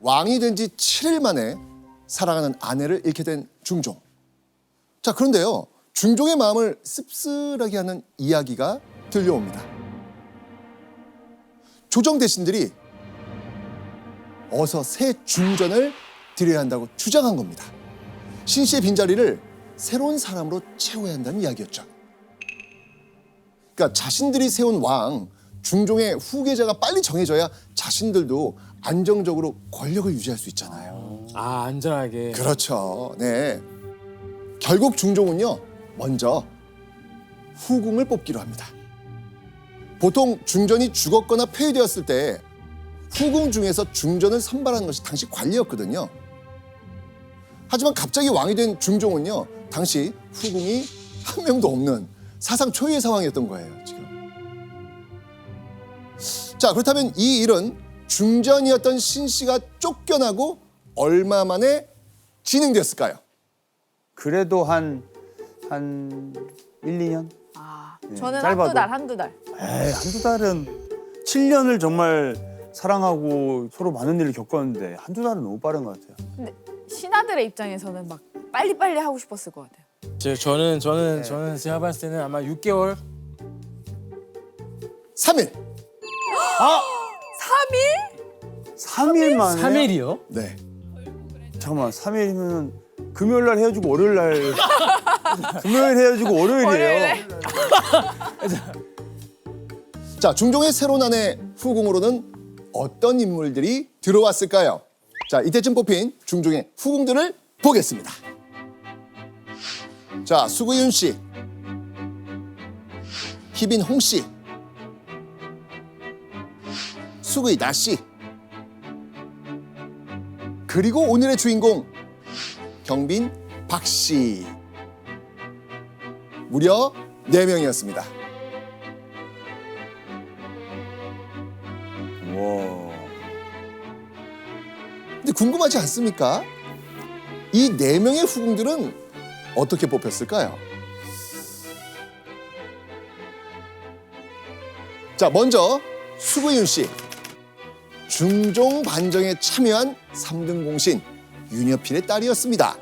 왕이 된 지 7일 만에 사랑하는 아내를 잃게 된 중종. 자, 그런데요. 중종의 마음을 씁쓸하게 하는 이야기가 들려옵니다. 조정 대신들이 어서 새 중전을 드려야 한다고 주장한 겁니다. 신씨의 빈자리를 새로운 사람으로 채워야 한다는 이야기였죠. 그러니까 자신들이 세운 왕, 중종의 후계자가 빨리 정해져야 자신들도 안정적으로 권력을 유지할 수 있잖아요. 아, 안전하게. 그렇죠. 네. 결국 중종은요, 먼저 후궁을 뽑기로 합니다. 보통 중전이 죽었거나 폐위되었을 때 후궁 중에서 중전을 선발하는 것이 당시 관리였거든요. 하지만 갑자기 왕이 된 중종은요, 당시 후궁이 한 명도 없는 사상 초유의 상황이었던 거예요, 지금. 자, 그렇다면 이 일은 중전이었던 신씨가 쫓겨나고 얼마 만에 진행됐을까요? 그래도 한 1, 2년? 저는 짧아도. 한두 달. 에이, 한두 달은 7년을 정말 사랑하고 서로 많은 일을 겪었는데 한두 달은 너무 빠른 것 같아요. 근데 신하들의 입장에서는 막 빨리빨리 하고 싶었을 것 같아요. 저는 제가 봤을 때는 아마 6개월. 3일. 3일? 3일 만에? 3일이요? 네. 잠깐만, 3일이면 금요일 날 헤어지고 월요일 날 금요일 헤어지고 월요일이에요. 자, 중종의 새로운 아내 후궁으로는 어떤 인물들이 들어왔을까요? 자, 이때쯤 뽑힌 중종의 후궁들을 보겠습니다. 자, 수구윤 씨, 희빈홍 씨, 수구이 나 씨, 그리고 오늘의 주인공 경빈 박 씨. 무려 4명이었습니다. 와. 근데 궁금하지 않습니까? 이 4명의 후궁들은 어떻게 뽑혔을까요? 자, 먼저 수구윤 씨. 중종 반정에 참여한 3등 공신 윤여필의 딸이었습니다.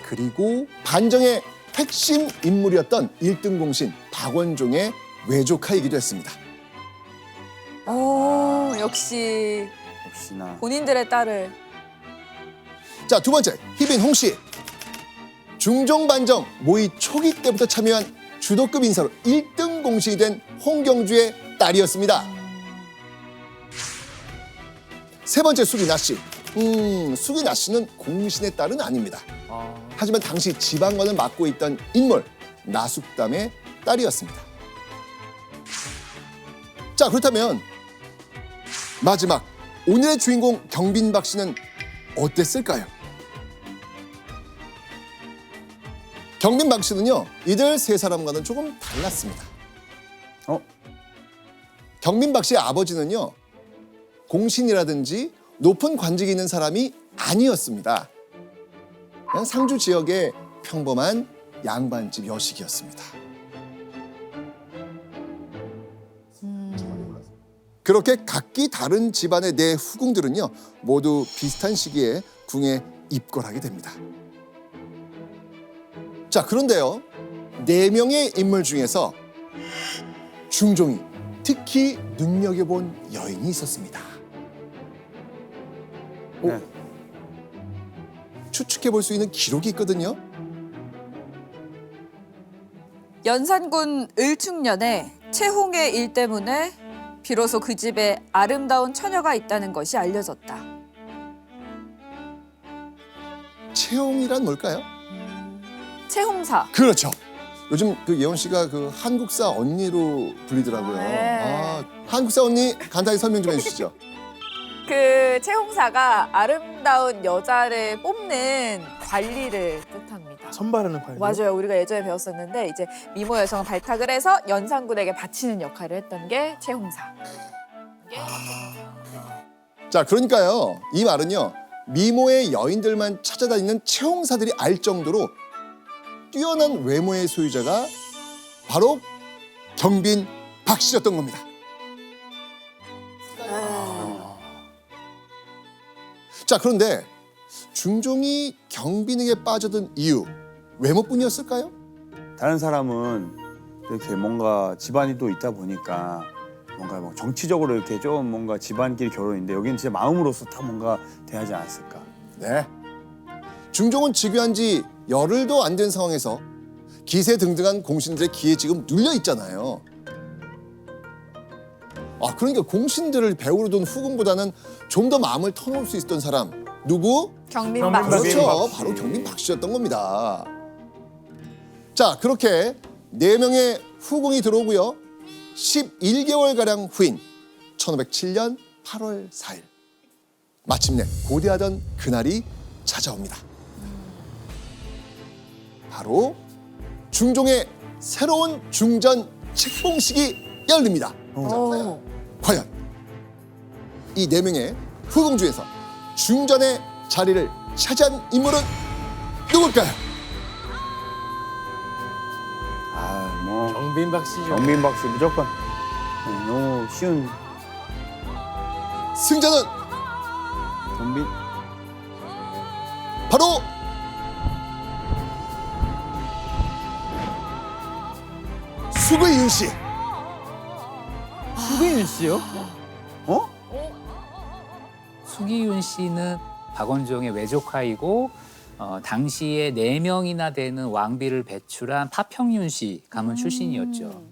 그리고 반정의 핵심 인물이었던 1등 공신 박원종의 외조카이기도 했습니다. 역시 역시나. 본인들의 딸을. 자, 두 번째 희빈홍 씨. 중종 반정 모의 초기 때부터 참여한 주도급 인사로 1등 공신이 된 홍경주의 딸이었습니다. 세 번째 수기나 씨. 수기나 씨는 공신의 딸은 아닙니다. 하지만 당시 지방관을 맡고 있던 인물 나숙담의 딸이었습니다. 자, 그렇다면 마지막 오늘의 주인공 경빈박 씨는 어땠을까요? 경빈박 씨는요, 이들 세 사람과는 조금 달랐습니다. 경빈박 씨의 아버지는요, 공신이라든지 높은 관직이 있는 사람이 아니었습니다. 그냥 상주 지역의 평범한 양반집 여식이었습니다. 그렇게 각기 다른 집안의 네 후궁들은요, 모두 비슷한 시기에 궁에 입궐하게 됩니다. 자, 그런데요, 4명의 인물 중에서 중종이 특히 눈여겨본 여인이 있었습니다. 네. 추측해 볼 수 있는 기록이 있거든요. 연산군 을충년에 채홍의 일 때문에 비로소 그 집에 아름다운 처녀가 있다는 것이 알려졌다. 채홍이란 뭘까요? 채홍사. 그렇죠. 요즘 그 예원 씨가 그 한국사 언니로 불리더라고요. 네. 한국사 언니 간단히 설명 좀 해주시죠. 그 채홍사가 아름다운 여자를 뽑는 관리를 뜻합니다. 선발하는 관리. 맞아요. 우리가 예전에 배웠었는데 이제 미모 여성을 발탁을 해서 연산군에게 바치는 역할을 했던 게 채홍사. 자, 그러니까요, 이 말은요, 미모의 여인들만 찾아다니는 채홍사들이 알 정도로 뛰어난 외모의 소유자가 바로 경빈 박 씨였던 겁니다. 자, 그런데 중종이 경비능에 빠져든 이유 외모뿐이었을까요? 다른 사람은 이렇게 뭔가 집안이 또 있다 보니까 뭔가 뭐 정치적으로 이렇게 좀 뭔가 집안끼리 결혼인데 여기는 진짜 마음으로서 다 뭔가 대하지 않았을까. 네. 중종은 즉위한 지 열흘도 안 된 상황에서 기세 등등한 공신들의 귀에 지금 눌려 있잖아요. 그러니까 공신들을 배우러 둔 후궁보다는 좀 더 마음을 터놓을 수 있었던 사람 누구? 경민박 경민박 씨. 그렇죠. 바로 경민박 씨였던 겁니다. 자, 그렇게 4명의 후궁이 들어오고요. 11개월가량 후인 1507년 8월 4일 마침내 고대하던 그날이 찾아옵니다. 바로 중종의 새로운 중전 책봉식이 열립니다. 오. 과연 이 4명의 후궁 중에서 중전의 자리를 차지한 인물은 누굴까요? 뭐 정빈박 씨죠. 정민박 씨 무조건 너무 쉬운 승자는 정민. 바로 수구윤 씨. 수빈 씨요? 어? 수기윤 씨는 박원종의 외조카이고 당시에 4명이나 되는 왕비를 배출한 파평윤 씨 가문 출신이었죠.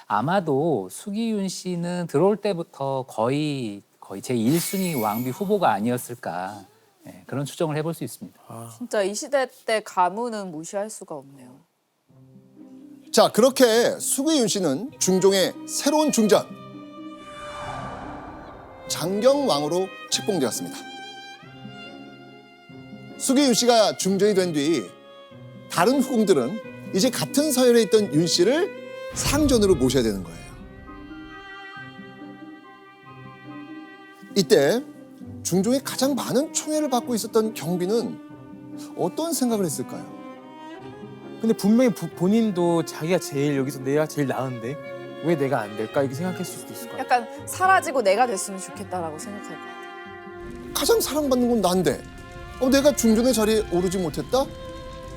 아마도 수기윤 씨는 들어올 때부터 거의 제 1순위 왕비 후보가 아니었을까 그런 추정을 해볼 수 있습니다. 진짜 이 시대 때 가문은 무시할 수가 없네요. 자, 그렇게 수구윤 씨는 중종의 새로운 중전 장경왕으로 책봉되었습니다. 수기윤 씨가 중전이 된 뒤 다른 후궁들은 이제 같은 서열에 있던 윤 씨를 상전으로 모셔야 되는 거예요. 이때 중종이 가장 많은 총애를 받고 있었던 경비는 어떤 생각을 했을까요? 근데 분명히 본인도 자기가 제일 여기서 내가 제일 나은데 왜 내가 안 될까 이렇게 생각했을 수도 있을 것 같아요. 약간 사라지고 내가 됐으면 좋겠다라고 생각할 것 같아요. 가장 사랑받는 건 난데 내가 중전의 자리에 오르지 못했다?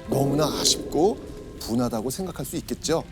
너무나 아쉽고 분하다고 생각할 수 있겠죠.